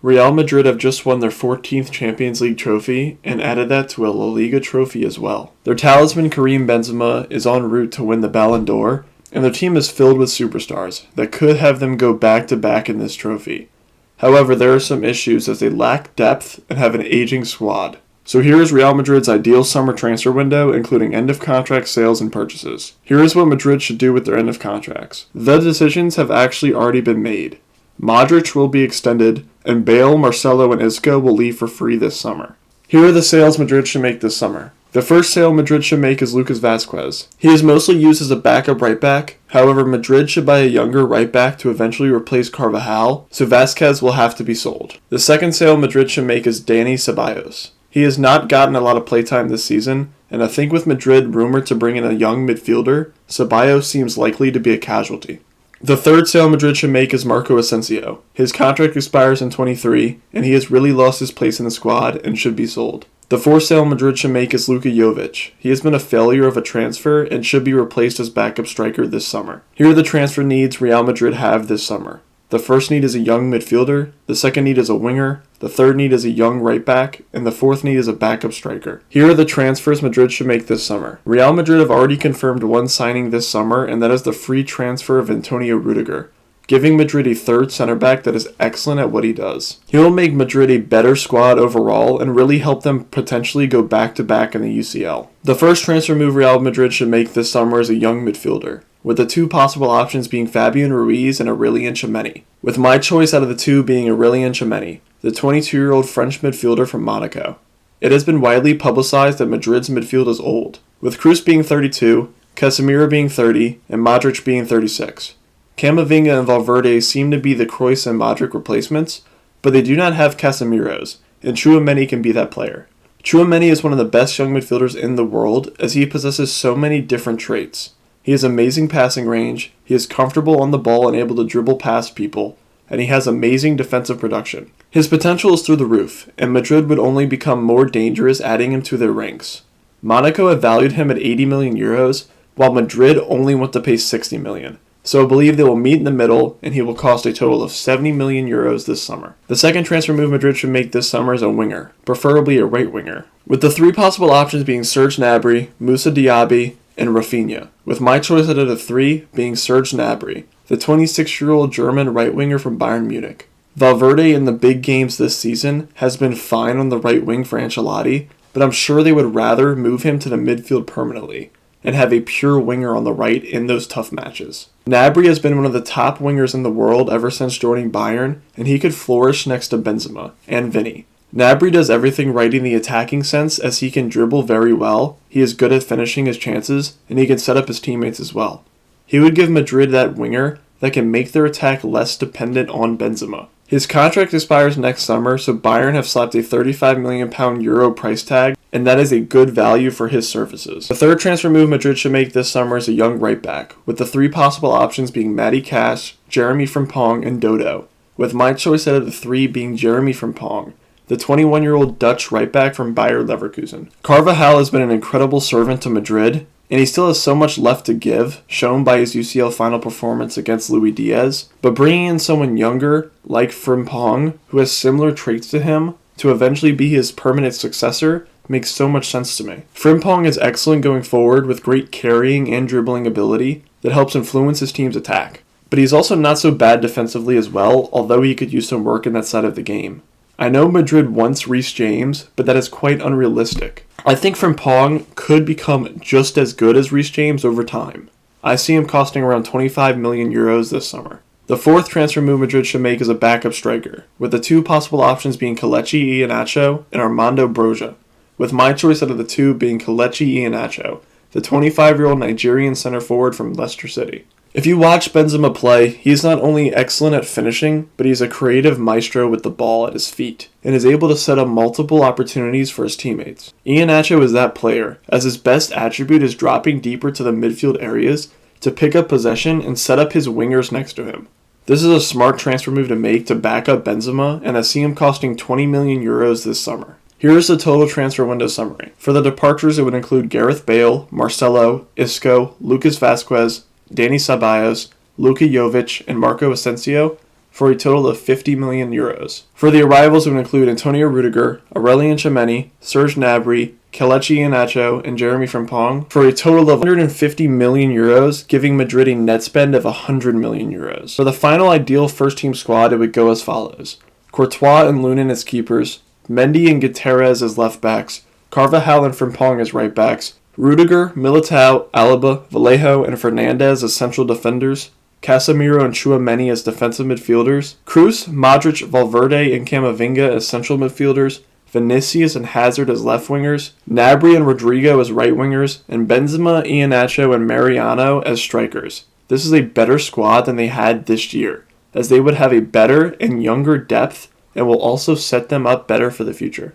Real Madrid have just won their 14th Champions League trophy and added that to a La Liga trophy as well. Their talisman Karim Benzema is en route to win the Ballon d'Or, and their team is filled with superstars that could have them go back-to-back in this trophy. However, there are some issues as they lack depth and have an aging squad. So here is Real Madrid's ideal summer transfer window, including end-of-contract sales and purchases. Here is what Madrid should do with their end-of-contracts. The decisions have actually already been made. Modric will be extended, and Bale, Marcelo, and Isco will leave for free this summer. Here are the sales Madrid should make this summer. The first sale Madrid should make is Lucas Vazquez. He is mostly used as a backup right back, however Madrid should buy a younger right back to eventually replace Carvajal, so Vazquez will have to be sold. The second sale Madrid should make is Dani Ceballos. He has not gotten a lot of playtime this season, and I think with Madrid rumored to bring in a young midfielder, Ceballos seems likely to be a casualty. The third sale Madrid should make is Marco Asensio. His contract expires in 23, and he has really lost his place in the squad and should be sold. The fourth sale Madrid should make is Luka Jovic. He has been a failure of a transfer and should be replaced as backup striker this summer. Here are the transfer needs Real Madrid have this summer. The first need is a young midfielder, the second need is a winger, the third need is a young right back, and the fourth need is a backup striker. Here are the transfers Madrid should make this summer. Real Madrid have already confirmed one signing this summer, and that is the free transfer of Antonio Rudiger, giving Madrid a third center back that is excellent at what he does. He will make Madrid a better squad overall and really help them potentially go back-to-back in the UCL. The first transfer move Real Madrid should make this summer is a young midfielder, with the two possible options being Fabian Ruiz and Aurelien Tchouameni, with my choice out of the two being Aurelien Tchouameni, the 22-year-old French midfielder from Monaco. It has been widely publicized that Madrid's midfield is old, with Kroos being 32, Casemiro being 30, and Modric being 36. Camavinga and Valverde seem to be the Kroos and Modric replacements, but they do not have Casemiros, and Tchouameni can be that player. Tchouameni is one of the best young midfielders in the world as he possesses so many different traits. He has amazing passing range, he is comfortable on the ball and able to dribble past people, and he has amazing defensive production. His potential is through the roof, and Madrid would only become more dangerous adding him to their ranks. Monaco have valued him at 80 million euros, while Madrid only want to pay 60 million. So I believe they will meet in the middle, and he will cost a total of 70 million euros this summer. The second transfer move Madrid should make this summer is a winger, preferably a right winger, with the three possible options being Serge Gnabry, Moussa Diaby, and Rafinha, with my choice out of the three being Serge Gnabry, the 26-year-old German right winger from Bayern Munich. Valverde in the big games this season has been fine on the right wing for Ancelotti, but I'm sure they would rather move him to the midfield permanently and have a pure winger on the right in those tough matches. Gnabry has been one of the top wingers in the world ever since joining Bayern, and he could flourish next to Benzema and Vinny. Gnabry does everything right in the attacking sense as he can dribble very well, he is good at finishing his chances, and he can set up his teammates as well. He would give Madrid that winger that can make their attack less dependent on Benzema. His contract expires next summer, so Bayern have slapped a €35 million price tag, and that is a good value for his services. The third transfer move Madrid should make this summer is a young right back, with the three possible options being Matty Cash, Jeremy Frimpong, and Dodo, with my choice out of the three being Jeremy Frimpong, the 21-year-old Dutch right back from Bayer Leverkusen. Carvajal has been an incredible servant to Madrid, and he still has so much left to give, shown by his UCL final performance against Luis Diaz, but bringing in someone younger, like Frimpong, who has similar traits to him, to eventually be his permanent successor, makes so much sense to me. Frimpong is excellent going forward with great carrying and dribbling ability that helps influence his team's attack, but he's also not so bad defensively as well, although he could use some work in that side of the game. I know Madrid wants Reece James, but that is quite unrealistic. I think Frimpong could become just as good as Reece James over time. I see him costing around 25 million euros this summer. The fourth transfer move Madrid should make is a backup striker, with the two possible options being Kelechi Iheanacho and Armando Broja, with my choice out of the two being Kelechi Iheanacho, the 25-year-old Nigerian center forward from Leicester City. If you watch Benzema play, he's not only excellent at finishing, but he's a creative maestro with the ball at his feet, and is able to set up multiple opportunities for his teammates. Iheanacho is that player, as his best attribute is dropping deeper to the midfield areas to pick up possession and set up his wingers next to him. This is a smart transfer move to make to back up Benzema, and I see him costing 20 million euros this summer. Here is the total transfer window summary. For the departures, it would include Gareth Bale, Marcelo, Isco, Lucas Vazquez, Dani Ceballos, Luka Jovic, and Marco Asensio, for a total of 50 million euros. For the arrivals, it would include Antonio Rudiger, Aurelien Tchouameni, Serge Gnabry, Kelechi Iheanacho, and Jeremy Frimpong for a total of 150 million euros, giving Madrid a net spend of 100 million euros. For the final ideal first-team squad, it would go as follows: Courtois and Lunin as keepers, Mendy and Guterres as left-backs, Carvajal and Frimpong as right-backs, Rudiger, Militao, Alaba, Vallejo, and Fernandes as central defenders, Casemiro and Tchouameni as defensive midfielders, Kroos, Modric, Valverde, and Camavinga as central midfielders, Vinicius and Hazard as left wingers, Gnabry and Rodrigo as right wingers, and Benzema, Iheanacho, and Mariano as strikers. This is a better squad than they had this year, as they would have a better and younger depth and will also set them up better for the future.